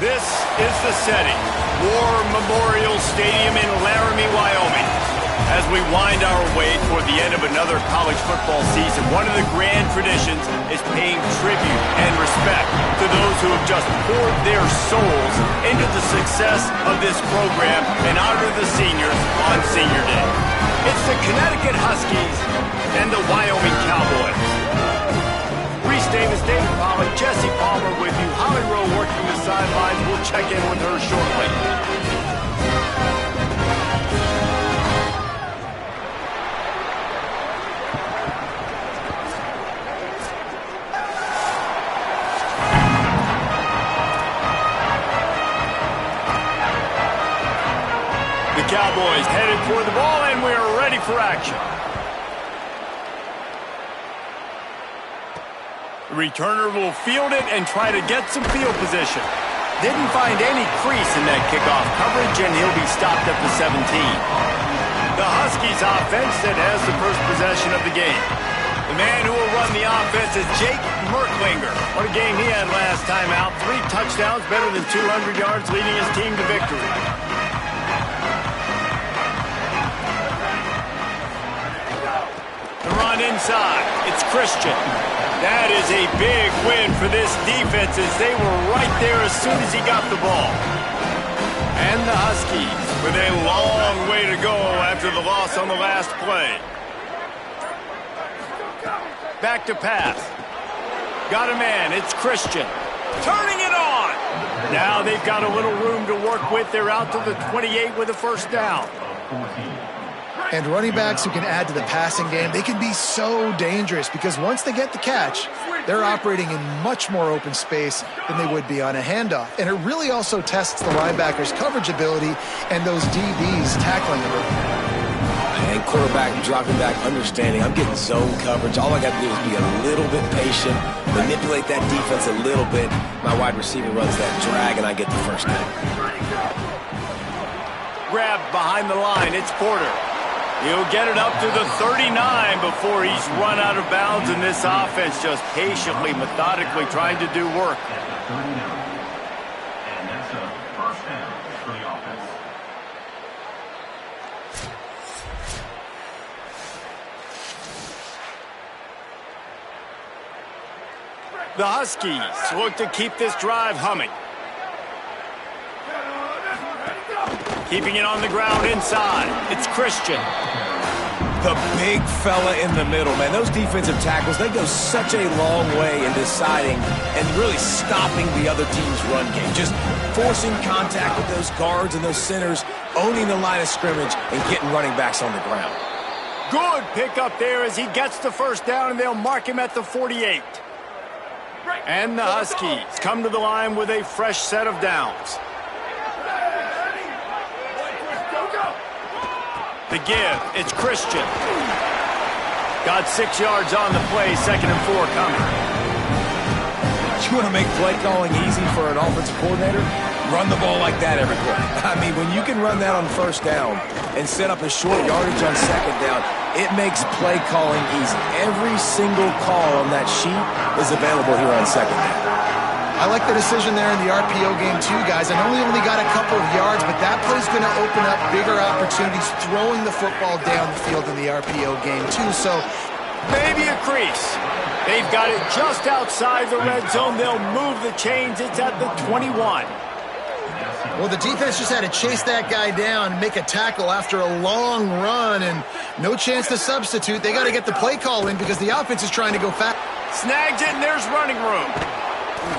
This is the setting, War Memorial Stadium in Laramie, Wyoming. As we wind our way toward the end of another college football season, one of the grand traditions is paying tribute and respect to those who have just poured their souls into the success of this program and honor the seniors on Senior Day. It's the Connecticut Huskies and the Wyoming Cowboys. Reese Davis, David Pollock, Jesse Palmer with you. Holly Rowe working the sidelines. We'll check in with her shortly. The Cowboys headed for the ball, and we are ready for action. The returner will field it and try to get some field position. Didn't find any crease in that kickoff coverage, and he'll be stopped at the 17. The Huskies offense that has the first possession of the game. The man who will run the offense is Jake Merklinger. What a game he had last time out. 3 touchdowns, better than 200 yards, leading his team to victory. The run inside. It's Christian. That is a big win for this defense as they were right there as soon as he got the ball. And the Huskies with a long way to go after the loss on the last play. Back to pass. Got a man. It's Christian. Turning it on. Now they've got a little room to work with. They're out to the 28 with a first down. And running backs who can add to the passing game, they can be so dangerous because once they get the catch, they're operating in much more open space than they would be on a handoff. And it really also tests the linebackers' coverage ability and those DBs tackling a little. And quarterback dropping back, understanding I'm getting zone coverage. All I got to do is be a little bit patient, manipulate that defense a little bit. My wide receiver runs that drag, and I get the first down. Grabbed behind the line. It's Porter. He'll get it up to the 39 before he's run out of bounds, and this offense just patiently, methodically trying to do work. And that's a first down for the offense. The Huskies look to keep this drive humming. Keeping it on the ground inside. It's Christian. The big fella in the middle, man. Those defensive tackles, they go such a long way in deciding and really stopping the other team's run game. Just forcing contact with those guards and those centers, owning the line of scrimmage, and getting running backs on the ground. Good pickup there as he gets the first down, and they'll mark him at the 48. And the Huskies come to the line with a fresh set of downs. The give, it's Christian. Got 6 yards on the play, 2nd and 4 coming. You want to make play calling easy for an offensive coordinator? Run the ball like that every play. I mean, when you can run that on first down and set up a short yardage on 2nd down, it makes play calling easy. Every single call on that sheet is available here on 2nd down. I like the decision there in the RPO game too, guys. I know he only got a couple of yards, but that play's going to open up bigger opportunities throwing the football down the field in the RPO game too. So maybe a crease. They've got it just outside the red zone. They'll move the chains. It's at the 21. Well, the defense just had to chase that guy down and make a tackle after a long run and no chance to substitute. They got to get the play call in because the offense is trying to go fast. Snags it, and there's running room.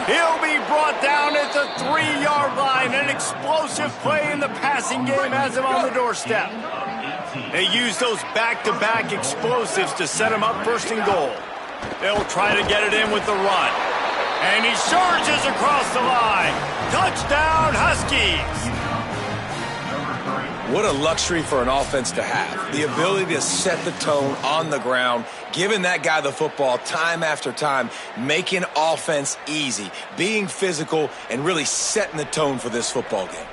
He'll be brought down at the 3-yard line. An explosive play in the passing game has him on the doorstep. They use those back-to-back explosives to set him up 1st and goal. They'll try to get it in with the run. And he surges across the line. Touchdown, Huskies! What a luxury for an offense to have. The ability to set the tone on the ground, giving that guy the football time after time, making offense easy, being physical, and really setting the tone for this football game.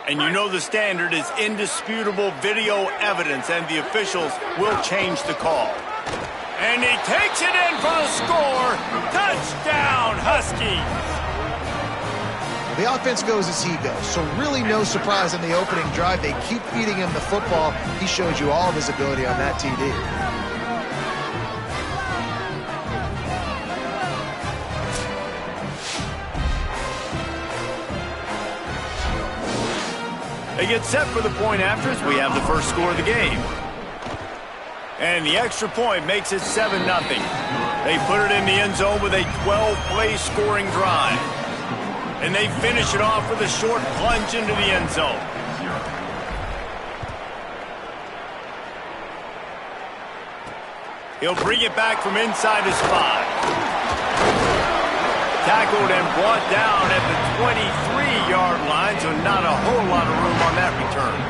And you know the standard is indisputable video evidence, and the officials will change the call. And he takes it in for the score. Touchdown, Huskies! The offense goes as he goes, so really no surprise on the opening drive. They keep feeding him the football. He showed you all of his ability on that TD. They get set for the point after as we have the first score of the game. And the extra point makes it 7-0. They put it in the end zone with a 12-play scoring drive. And they finish it off with a short plunge into the end zone. He'll bring it back from inside his 5. Tackled and brought down at the 23-yard line, so not a whole lot of room on that return.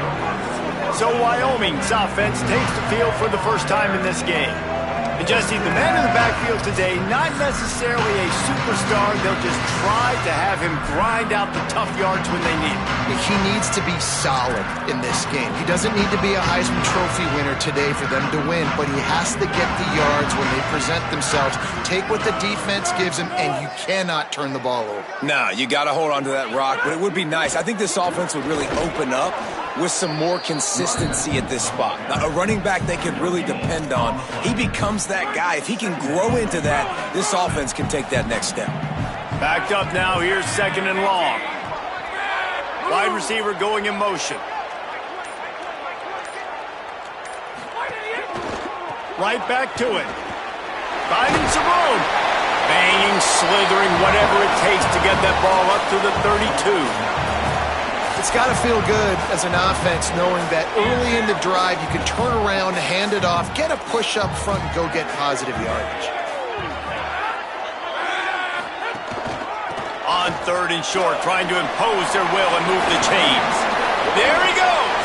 So Wyoming's offense takes the field for the first time in this game. And Jesse, the man in the backfield today, not necessarily a superstar. They'll just try to have him grind out the tough yards when they need it. He needs to be solid in this game. He doesn't need to be a Heisman Trophy winner today for them to win, but he has to get the yards when they present themselves. Take what the defense gives him, and you cannot turn the ball over. No, you got to hold on to that rock, but it would be nice. I think this offense would really open up with some more consistency at this spot. Now, a running back they could really depend on. He becomes that guy. If he can grow into that, this offense can take that next step. Backed up now. Here's 2nd and long. Wide receiver going in motion. Right back to it. Finding some room. Banging, slithering, whatever it takes to get that ball up to the 32. It's got to feel good as an offense knowing that early in the drive you can turn around, hand it off, get a push up front, and go get positive yardage. On 3rd and short, trying to impose their will and move the chains. There he goes.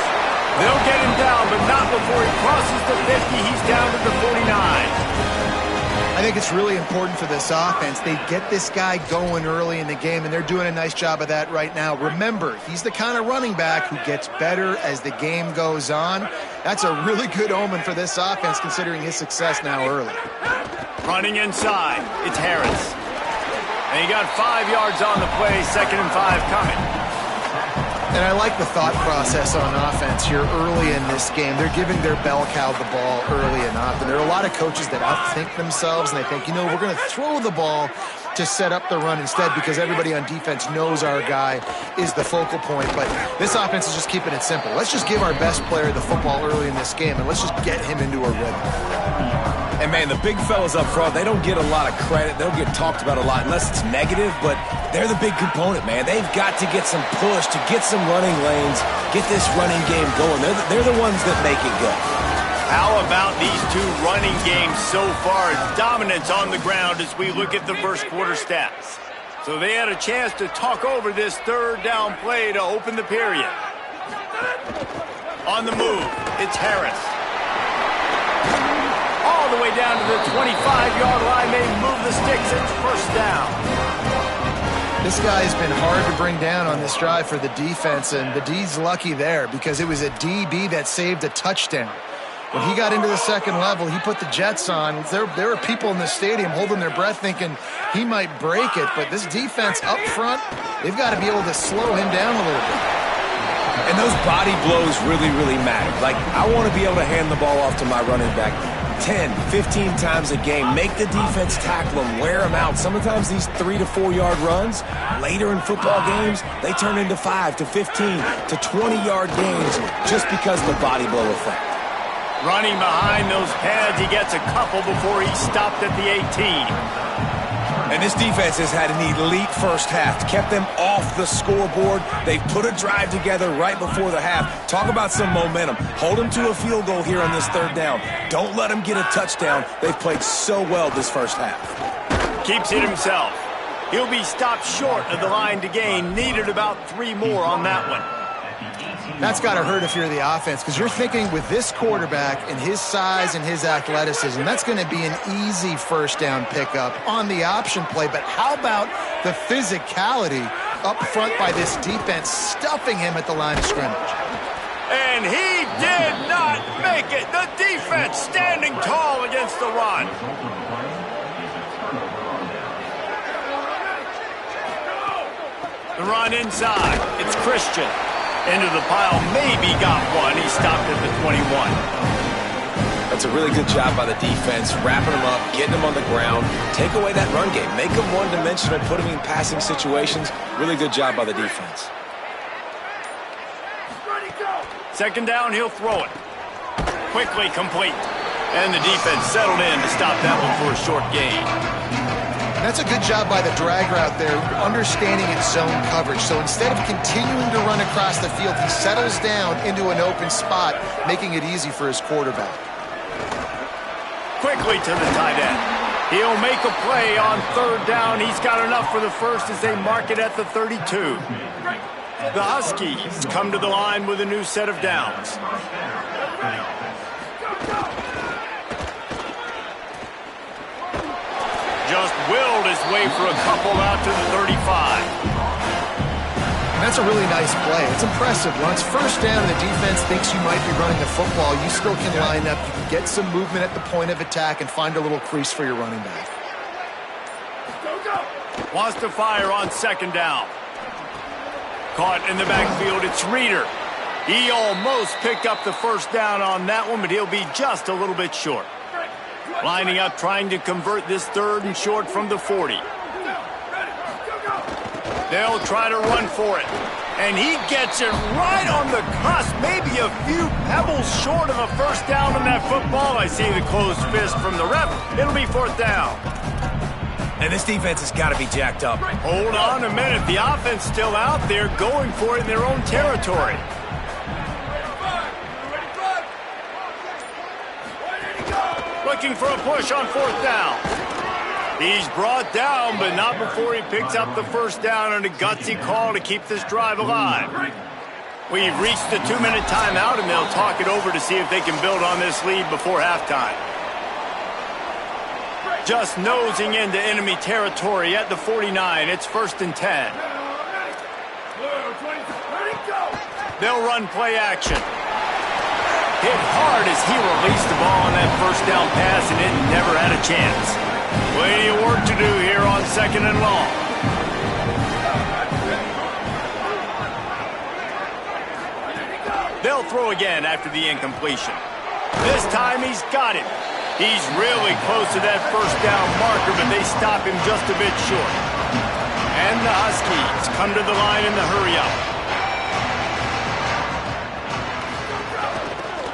They'll get him down, but not before he crosses the 50. He's down to the 49. I think it's really important for this offense. They get this guy going early in the game, and they're doing a nice job of that right now. Remember, he's the kind of running back who gets better as the game goes on. That's a really good omen for this offense, considering his success now early. Running inside, it's Harris. And he got 5 yards on the play, 2nd and 5 coming. And I like the thought process on offense here early in this game. They're giving their bell cow the ball early enough. And there are a lot of coaches that outthink themselves, and they think, you know, we're going to throw the ball to set up the run instead because everybody on defense knows our guy is the focal point. But this offense is just keeping it simple. Let's just give our best player the football early in this game, and let's just get him into a rhythm. And, man, the big fellas up front, they don't get a lot of credit. They don't get talked about a lot unless it's negative, but they're the big component, man. They've got to get some push, to get some running lanes, get this running game going. They're the ones that make it go. How about these two running games so far? Dominance on the ground as we look at the first quarter stats. So they had a chance to talk over this 3rd down play to open the period. On the move, it's Harris. All the way down to the 25-yard line. They move the sticks. It's 1st down. This guy has been hard to bring down on this drive for the defense, and the D's lucky there because it was a DB that saved a touchdown. When he got into the 2nd level, he put the Jets on. There were people in the stadium holding their breath thinking he might break it, but this defense up front, they've got to be able to slow him down a little bit. And those body blows really, really matter. Like, I want to be able to hand the ball off to my running back 10, 15 times a game. Make the defense tackle them, wear them out. Sometimes these 3 to 4 yard runs, later in football games, they turn into 5 to 15 to 20-yard gains just because of the body blow effect. Running behind those pads, he gets a couple before he stopped at the 18. And this defense has had an elite first half. Kept them off the scoreboard. They've put a drive together right before the half. Talk about some momentum. Hold them to a field goal here on this 3rd down. Don't let them get a touchdown. They've played so well this first half. Keeps it himself. He'll be stopped short of the line to gain. Needed about 3 more on that one. That's got to hurt if you're the offense because you're thinking with this quarterback and his size and his athleticism, that's going to be an easy 1st down pickup on the option play. But how about the physicality up front by this defense stuffing him at the line of scrimmage? And he did not make it. The defense standing tall against the run. The run inside. It's Christian. Into the pile, maybe got one. He stopped at the 21. That's a really good job by the defense, wrapping them up, getting them on the ground. Take away that run game. Make them one-dimensional, put them in passing situations. Really good job by the defense. Second down, he'll throw it. Quickly complete. And the defense settled in to stop that one for a short gain. That's a good job by the drag route there, understanding its zone coverage. So instead of continuing to run across the field, he settles down into an open spot, making it easy for his quarterback. Quickly to the tight end. He'll make a play on third down. He's got enough for the first as they mark it at the 32. The Huskies come to the line with a new set of downs. Just willed his way for a couple out to the 35. And that's a really nice play. It's impressive. Once first down and the defense thinks you might be running the football, you still can line up. You can get some movement at the point of attack and find a little crease for your running back. Wants to fire on second down. Caught in the backfield, it's Reeder. He almost picked up the first down on that one, but he'll be just a little bit short. Lining up, trying to convert this third and short from the 40. They'll try to run for it. And he gets it right on the cusp, maybe a few pebbles short of a first down on that football. I see the closed fist from the ref. It'll be fourth down. And this defense has got to be jacked up. Hold on a minute. The offense still out there going for it in their own territory. Looking for a push on fourth down. He's brought down, but not before he picks up the first down on a gutsy call to keep this drive alive. We've reached the 2-minute timeout, and they'll talk it over to see if they can build on this lead before halftime. Just nosing into enemy territory at the 49. It's first and 10. They'll run play action. Hit hard as he released the ball on that first down pass, and it never had a chance. Plenty of work to do here on second and long. They'll throw again after the incompletion. This time he's got it. He's really close to that first down marker, but they stop him just a bit short. And the Huskies come to the line in the hurry-up.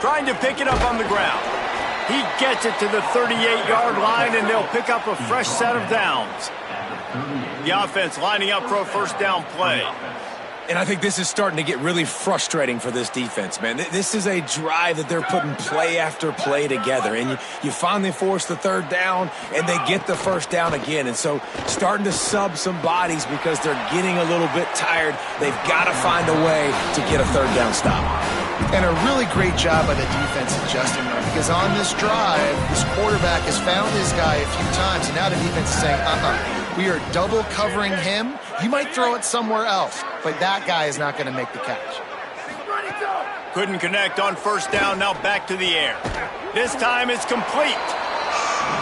Trying to pick it up on the ground. He gets it to the 38-yard line, and they'll pick up a fresh set of downs. The offense lining up for a first down play. And I think this is starting to get really frustrating for this defense, man. This is a drive that they're putting play after play together. And you finally force the third down, and they get the first down again. And so starting to sub some bodies because they're getting a little bit tired. They've got to find a way to get a third down stop. And a really great job by the defense adjusting there, because on this drive, this quarterback has found his guy a few times, and now the defense is saying, we are double covering him. You might throw it somewhere else, but that guy is not going to make the catch. Couldn't connect on first down, now back to the air. This time it's complete.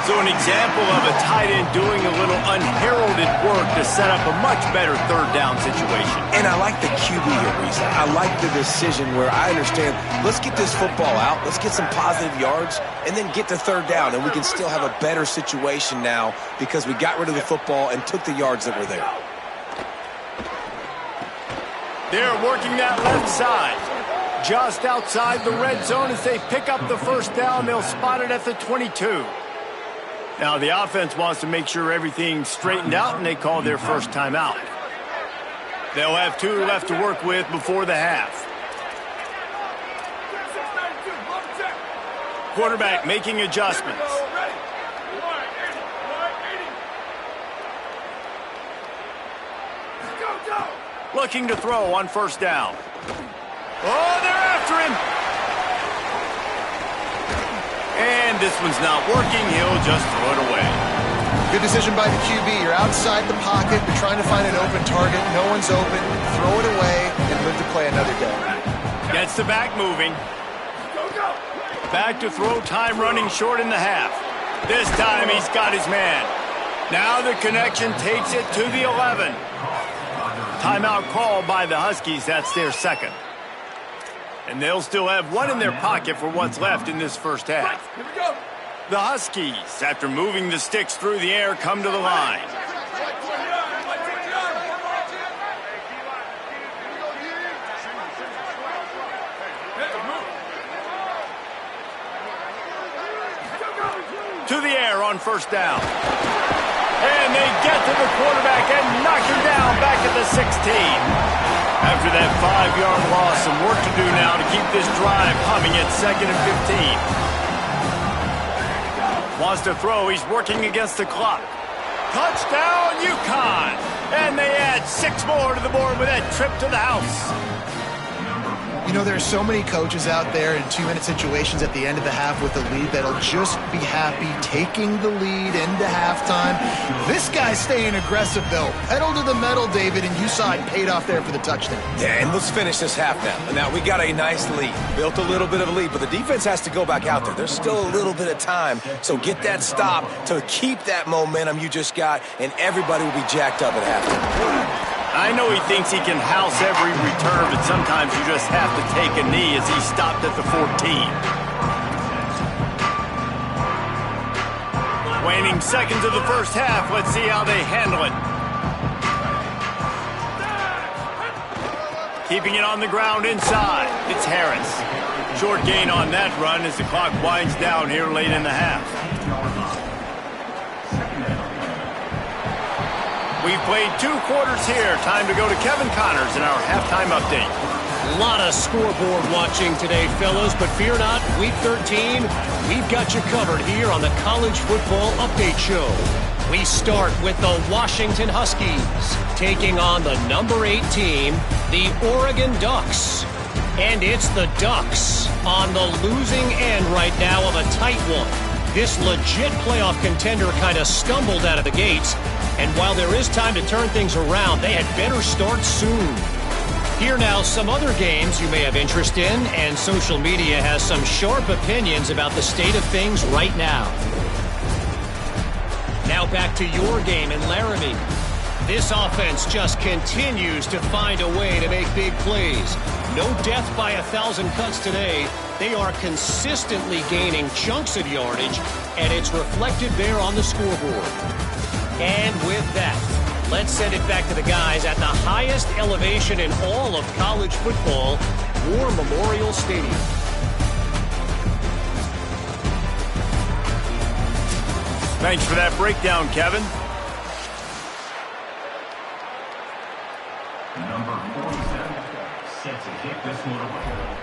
So an example of a tight end doing a little unheralded work to set up a much better third down situation. And I like the QB here, Reese. I like the decision where I understand, let's get this football out, let's get some positive yards, and then get to third down, and we can still have a better situation now because we got rid of the football and took the yards that were there. They're working that left side. Just outside the red zone as they pick up the first down. They'll spot it at the 22. Now the offense wants to make sure everything's straightened out, and they call their first timeout. They'll have 2 left to work with before the half. Quarterback making adjustments. Looking to throw on first down. Oh, they're after him. And this one's not working. He'll just throw it away. Good decision by the QB. You're outside the pocket. You're trying to find an open target. No one's open. Throw it away and live to play another day. Gets the back moving. Back to throw, time running short in the half. This time he's got his man. Now the connection takes it to the 11. Timeout called by the Huskies. That's their second. And they'll still have one in their pocket for what's left in this first half. Here we go. The Huskies, after moving the sticks through the air, come to the line. To the air on first down. And they get to the quarterback and knock him down back at the 16. After that 5-yard loss, some work to do now to keep this drive humming at 2nd and 15. Wants to throw. He's working against the clock. Touchdown, UConn. And they add 6 more to the board with that trip to the house. You know, there's so many coaches out there in 2-minute situations at the end of the half with the lead that'll just be happy taking the lead into halftime. This guy's staying aggressive, though. Pedal to the metal, David, and you saw it paid off there for the touchdown. Yeah, and let's finish this half now. Now, we got a nice lead. Built a little bit of a lead, but the defense has to go back out there. There's still a little bit of time, so get that stop to keep that momentum you just got, and everybody will be jacked up at halftime. I know he thinks he can house every return, but sometimes you just have to take a knee as he stopped at the 14. Waning seconds of the first half. Let's see how they handle it. Keeping it on the ground inside. It's Harris. Short gain on that run as the clock winds down here late in the half. We've played 2 quarters here. Time to go to Kevin Connors in our halftime update. A lot of scoreboard watching today, fellas, but fear not, Week 13, we've got you covered here on the College Football Update Show. We start with the Washington Huskies taking on the number 8 team, the Oregon Ducks. And it's the Ducks on the losing end right now of a tight one. This legit playoff contender kind of stumbled out of the gates. And while there is time to turn things around, they had better start soon. Here now, some other games you may have interest in, and social media has some sharp opinions about the state of things right now. Now back to your game in Laramie. This offense just continues to find a way to make big plays. No death by 1,000 cuts today. They are consistently gaining chunks of yardage, and it's reflected there on the scoreboard. And with that, let's send it back to the guys at the highest elevation in all of college football, War Memorial Stadium. Thanks for that breakdown, Kevin. Number 47, set to kick this one away.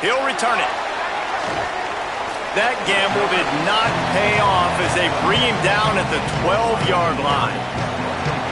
He'll return it. That gamble did not pay off as they bring him down at the 12-yard line.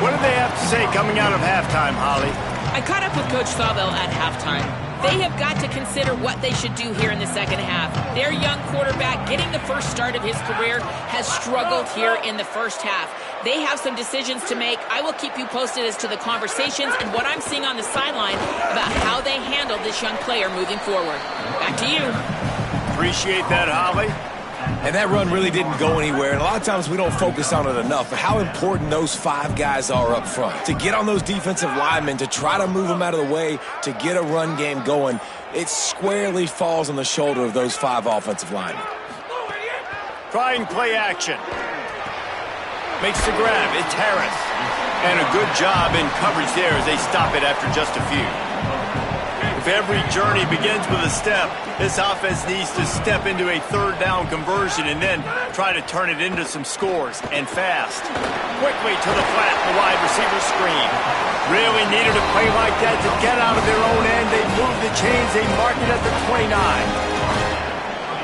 What do they have to say coming out of halftime, Holly? I caught up with Coach Sawville at halftime. They have got to consider what they should do here in the second half. Their young quarterback, getting the first start of his career, has struggled here in the first half. They have some decisions to make. I will keep you posted as to the conversations and what I'm seeing on the sideline about how they handle this young player moving forward. Back to you. Appreciate that, Holly. And that run really didn't go anywhere, and a lot of times we don't focus on it enough, but how important those 5 guys are up front. To get on those defensive linemen, to try to move them out of the way, to get a run game going, it squarely falls on the shoulder of those 5 offensive linemen. Trying play action. Makes the grab. It's Harris. And a good job in coverage there as they stop it after just a few. If every journey begins with a step, this offense needs to step into a 3rd down conversion and then try to turn it into some scores, and fast. Quickly to the flat, the wide receiver screen. Really needed a play like that to get out of their own end. They moved the chains. They marked it at the 29.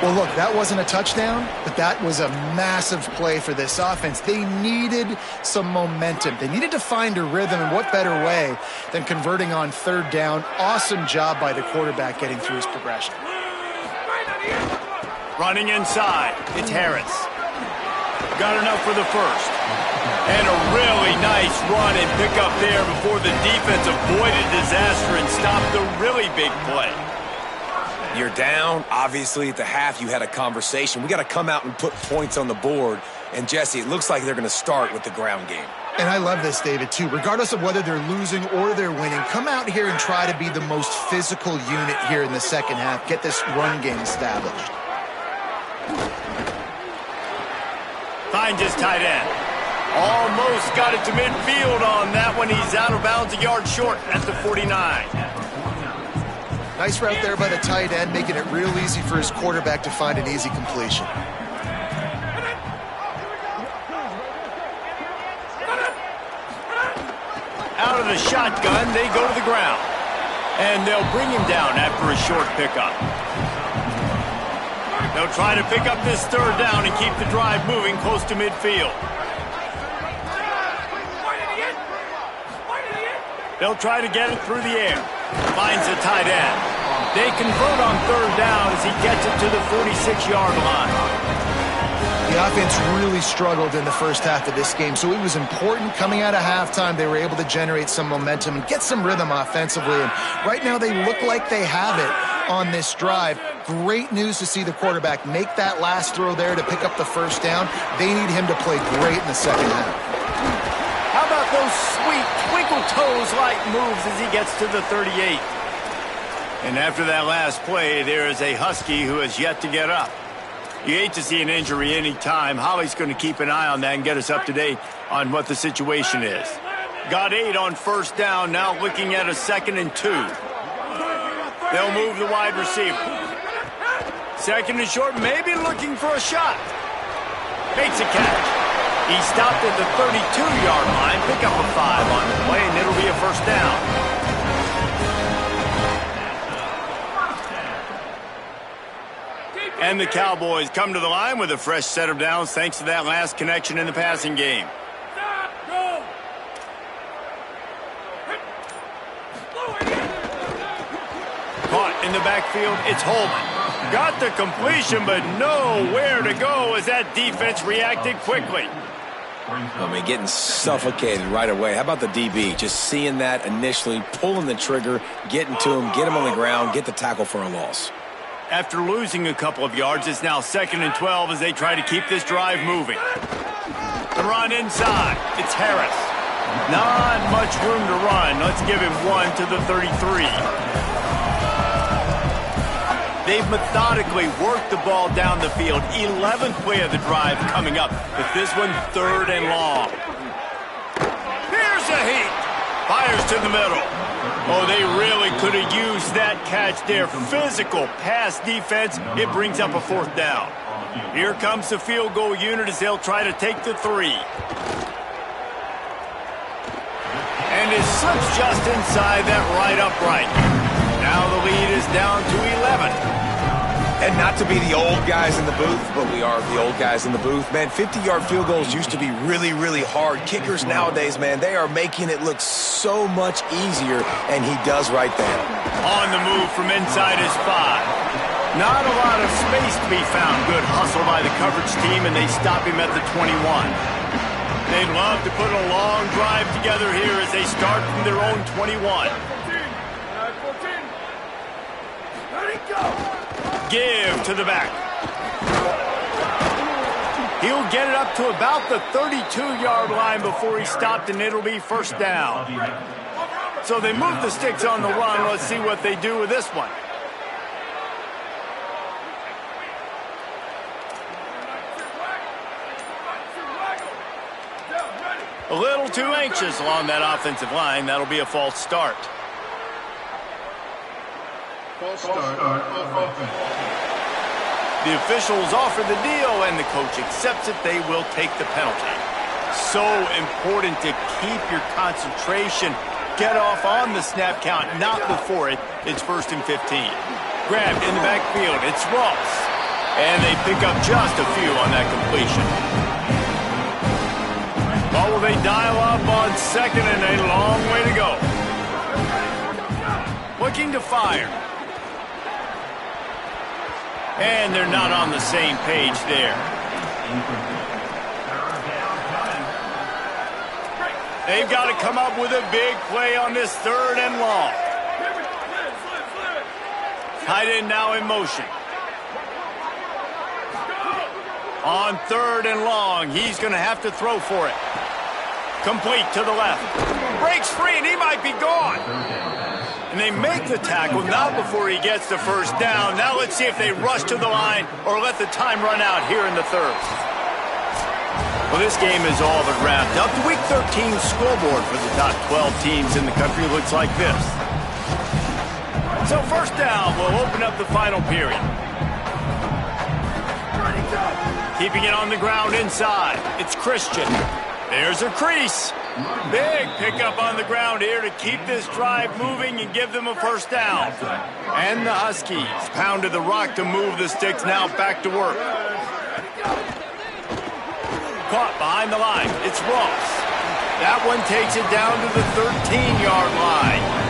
Well, look, that wasn't a touchdown, but that was a massive play for this offense. They needed some momentum. They needed to find a rhythm, and what better way than converting on 3rd down. Awesome job by the quarterback getting through his progression. Running inside, it's Harris. Got enough for the first. And a really nice run and pick up there before the defense avoided disaster and stopped the really big play. You're down. Obviously, at the half, you had a conversation. We got to come out and put points on the board. And, Jesse, it looks like they're going to start with the ground game. And I love this, David, too. Regardless of whether they're losing or they're winning, come out here and try to be the most physical unit here in the second half. Get this run game established. Finds his tight end. Almost got it to midfield on that one. He's out of bounds a yard short at the 49. Nice route there by the tight end, making it real easy for his quarterback to find an easy completion. Out of the shotgun, they go to the ground. And they'll bring him down after a short pickup. They'll try to pick up this third down and keep the drive moving close to midfield. They'll try to get it through the air. Finds the tight end. They convert on third down as he gets it to the 46-yard line. The offense really struggled in the first half of this game, so it was important coming out of halftime. They were able to generate some momentum and get some rhythm offensively. And right now they look like they have it on this drive. Great news to see the quarterback make that last throw there to pick up the first down. They need him to play great in the second half. How about those sweet twinkle toes-like moves as he gets to the 38? And after that last play, there is a Husky who has yet to get up. You hate to see an injury any time. Holly's going to keep an eye on that and get us up to date on what the situation is. Got 8 on first down, now looking at a 2nd and 2. They'll move the wide receiver. 2nd and short, maybe looking for a shot. Makes a catch. He stopped at the 32-yard line, pick up a 5 on the play, and it'll be a first down. And the Cowboys come to the line with a fresh set of downs thanks to that last connection in the passing game. Caught in the backfield, it's Holman. Got the completion, but nowhere to go as that defense reacted quickly. I mean, getting suffocated right away. How about the DB? Just seeing that initially, pulling the trigger, getting to him, get him on the ground, get the tackle for a loss. After losing a couple of yards, it's now 2nd and 12 as they try to keep this drive moving. The run inside. It's Harris. Not much room to run. Let's give him 1 to the 33. They've methodically worked the ball down the field. 11th play of the drive coming up, but this one 3rd and long. Here's a heat. Fires to the middle. Oh, they really could have used that catch there. Physical pass defense. It brings up a 4th down. Here comes the field goal unit as they'll try to take the 3. And it slips just inside that right upright. Now the lead is down to 11. And not to be the old guys in the booth, but we are the old guys in the booth. Man, 50-yard field goals used to be really, really hard. Kickers nowadays, man, they are making it look so much easier, and he does right there. On the move from inside his 5. Not a lot of space to be found. Good hustle by the coverage team, and they stop him at the 21. They'd love to put a long drive together here as they start from their own 21. Give to the back. He'll get it up to about the 32-yard line before he stopped, and it'll be first down. So they move the sticks on the run. Let's see what they do with this one. A little too anxious along that offensive line. That'll be a false start. The officials offer the deal, and the coach accepts it. They will take the penalty. So important to keep your concentration. Get off on the snap count, not before it. It's 1st and 15. Grabbed in the backfield. It's Ross. And they pick up just a few on that completion. Well, will they dial up on 2nd and a long way to go? Looking to fire. And they're not on the same page there. They've got to come up with a big play on this 3rd and long. Tight end now in motion. On 3rd and long, he's going to have to throw for it. Complete to the left. Breaks free, and he might be gone. And they make the tackle, not before he gets the first down. Now let's see if they rush to the line or let the time run out here in the 3rd. Well, this game is all but wrapped up. The Week 13 scoreboard for the top 12 teams in the country looks like this. So first down will open up the final period. Keeping it on the ground inside. It's Christian. There's a crease. Big pickup on the ground here to keep this drive moving and give them a first down. And the Huskies pounded the rock to move the sticks, now back to work. Caught behind the line. It's Ross. That one takes it down to the 13-yard line.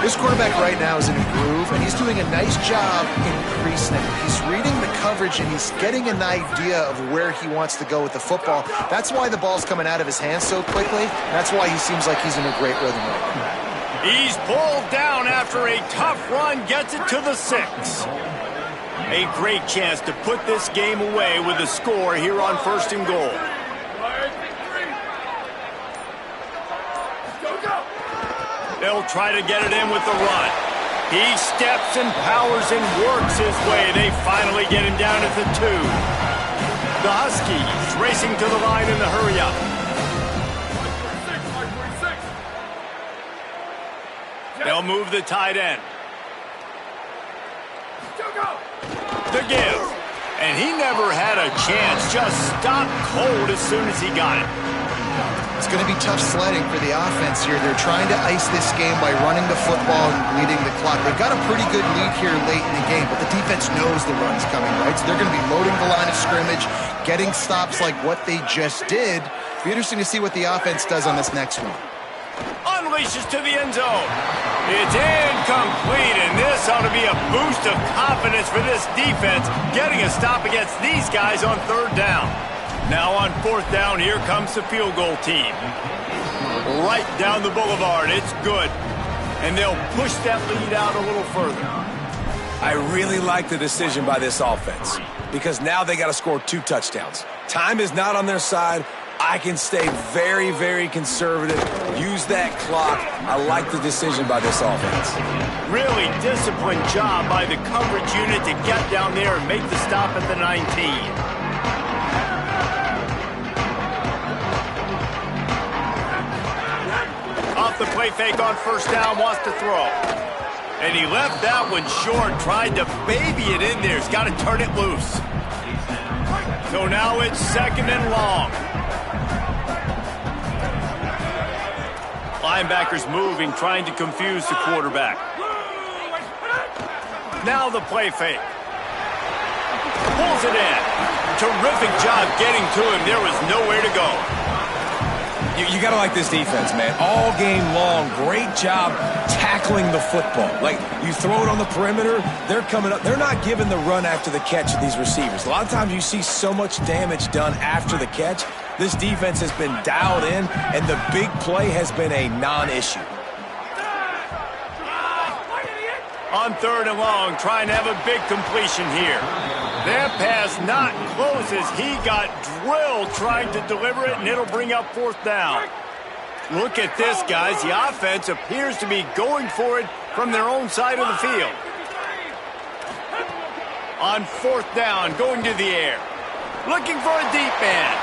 This quarterback right now is in a groove, and he's doing a nice job increasing it. He's reading the coverage, and he's getting an idea of where he wants to go with the football. That's why the ball's coming out of his hands so quickly. That's why he seems like he's in a great rhythm right now. He's pulled down after a tough run, gets it to the 6. A great chance to put this game away with a score here on 1st and goal. They'll try to get it in with the run. He steps and powers and works his way. They finally get him down at the 2. The Huskies racing to the line in the hurry-up. They'll move the tight end. The give. And he never had a chance. Just stopped cold as soon as he got it. It's going to be tough sledding for the offense here. They're trying to ice this game by running the football and bleeding the clock. They've got a pretty good lead here late in the game, but the defense knows the run's coming, right? So they're going to be loading the line of scrimmage, getting stops like what they just did. It'll be interesting to see what the offense does on this next one. Unleashes to the end zone. It's incomplete, and this ought to be a boost of confidence for this defense, getting a stop against these guys on 3rd down. Now on 4th down, here comes the field goal team. Right down the boulevard. It's good. And they'll push that lead out a little further. I really like the decision by this offense because now they got to score 2 touchdowns. Time is not on their side. I can stay very, very conservative. Use that clock. I like the decision by this offense. Really disciplined job by the coverage unit to get down there and make the stop at the 19. Off the play fake on 1st down, wants to throw. And he left that one short, tried to baby it in there. He's got to turn it loose. So now it's 2nd and long. Linebackers moving, trying to confuse the quarterback. Now the play fake. Pulls it in. Terrific job getting to him. There was nowhere to go. You got to like this defense, man. All game long, great job tackling the football. Like, you throw it on the perimeter, they're coming up. They're not giving the run after the catch of these receivers. A lot of times you see so much damage done after the catch. This defense has been dialed in, and the big play has been a non-issue. On 3rd and long, trying to have a big completion here. That pass not close as he got drilled trying to deliver it, and it'll bring up 4th down. Look at this, guys. The offense appears to be going for it from their own side of the field. On 4th down, going to the air. Looking for a deep man.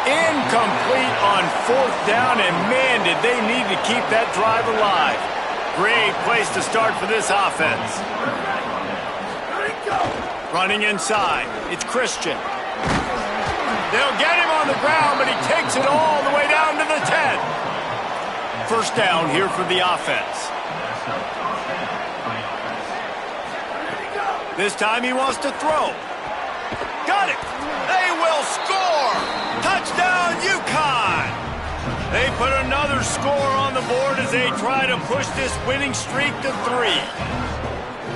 Incomplete on 4th down, and man, did they need to keep that drive alive. Great place to start for this offense. Running inside, it's Christian. They'll get him on the ground, but he takes it all the way down to the 10. 1st down here for the offense. This time he wants to throw. Got it. They will score. Touchdown, UConn. They put another score on the board as they try to push this winning streak to 3.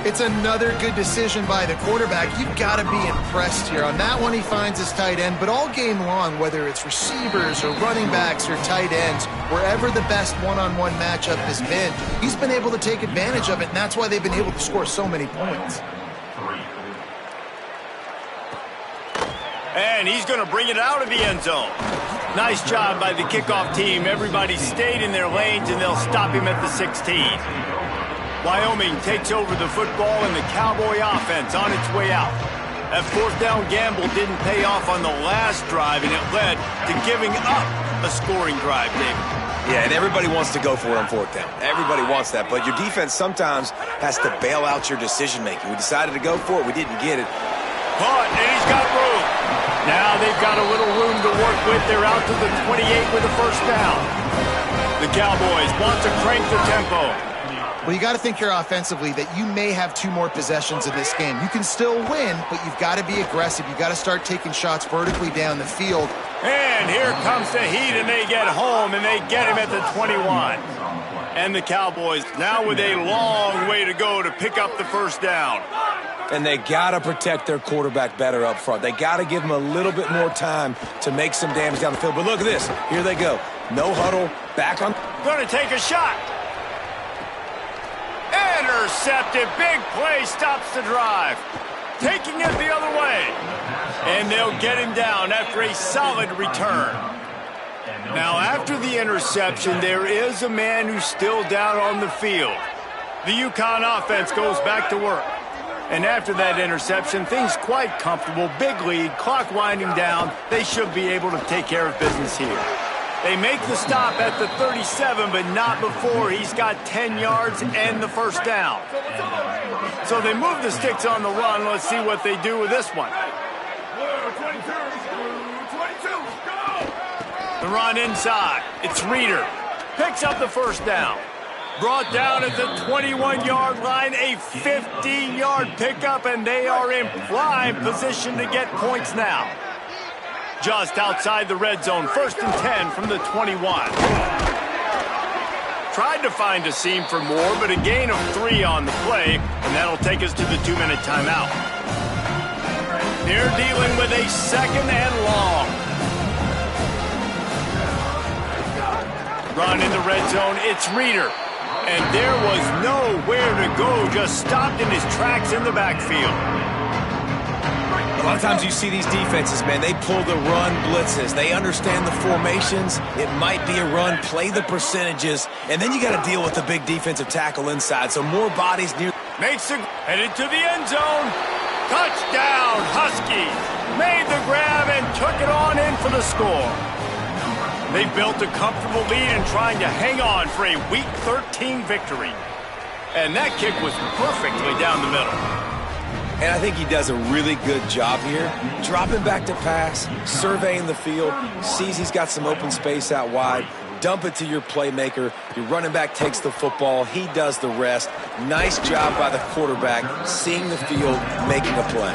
It's another good decision by the quarterback. You've got to be impressed here. On that one, he finds his tight end, but all game long, whether it's receivers or running backs or tight ends, wherever the best one-on-one matchup has been, he's been able to take advantage of it, and that's why they've been able to score so many points. And he's going to bring it out of the end zone. Nice job by the kickoff team. Everybody stayed in their lanes, and they'll stop him at the 16. Wyoming takes over the football, and the Cowboy offense on its way out. That fourth down gamble didn't pay off on the last drive, and it led to giving up a scoring drive, David. Yeah, and everybody wants to go for it on fourth down. Everybody wants that, but your defense sometimes has to bail out your decision-making. We decided to go for it. We didn't get it. Caught, and he's got room. Now they've got a little room to work with. They're out to the 28 with a first down. The Cowboys want to crank the tempo. Well, you got to think here offensively that you may have 2 more possessions in this game. You can still win, but you've got to be aggressive. You've got to start taking shots vertically down the field. And here comes the heat, and they get home, and they get him at the 21. And the Cowboys now with a long way to go to pick up the first down. And they got to protect their quarterback better up front. They got to give him a little bit more time to make some damage down the field. But look at this. Here they go. No huddle. Back on. Going to take a shot. Intercepted. Big play stops the drive. Taking it the other way. And they'll get him down after a solid return. Now, after the interception, there is a man who's still down on the field. The UConn offense goes back to work. And after that interception, things quite comfortable. Big lead, clock winding down. They should be able to take care of business here. They make the stop at the 37, but not before he's got 10 yards and the first down. So they move the sticks on the run. Let's see what they do with this one. The run inside. It's Reeder. Picks up the first down. Brought down at the 21-yard line, a 50-yard pickup, and they are in prime position to get points now. Just outside the red zone, 1st and 10 from the 21. Tried to find a seam for more, but a gain of 3 on the play, and that'll take us to the 2-minute timeout. They're dealing with a second and long. Run in the red zone, it's Reeder. And there was nowhere to go, just stopped in his tracks in the backfield. A lot of times you see these defenses, man, they pull the run blitzes. They understand the formations. It might be a run, play the percentages, and then you got to deal with the big defensive tackle inside. So more bodies near. Makes it, headed to the end zone. Touchdown, Huskies. Made the grab and took it on in for the score. They built a comfortable lead and trying to hang on for a Week 13 victory. And that kick was perfectly down the middle. And I think he does a really good job here. Dropping back to pass, surveying the field, sees he's got some open space out wide, dump it to your playmaker. Your running back takes the football. He does the rest. Nice job by the quarterback, seeing the field, making a play.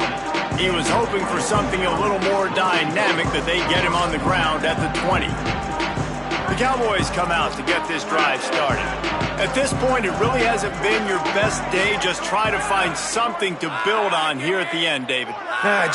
He was hoping for something a little more dynamic, that they get him on the ground at the 20. The Cowboys come out to get this drive started. At this point, it really hasn't been your best day. Just try to find something to build on here at the end, David.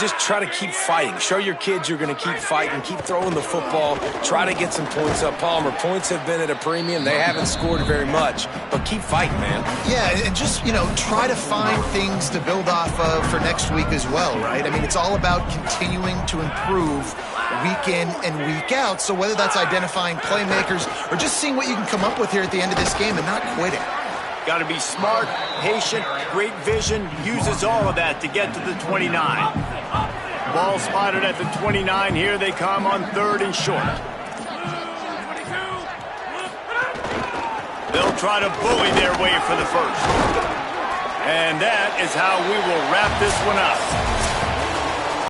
Just try to keep fighting. Show your kids you're going to keep fighting. Keep throwing the football. Try to get some points up. Palmer, points have been at a premium. They haven't scored very much, but keep fighting, man. Yeah, and just, try to find things to build off of for next week as well, right? I mean, it's all about continuing to improve week in and week out. So whether that's identifying playmakers or just seeing what you can come up with here at the end of this game and not quitting. Got to be smart, patient, great vision, uses all of that to get to the 29. Ball spotted at the 29. Here they come on 3rd and short. They'll try to bully their way for the first. And that is how we will wrap this one up.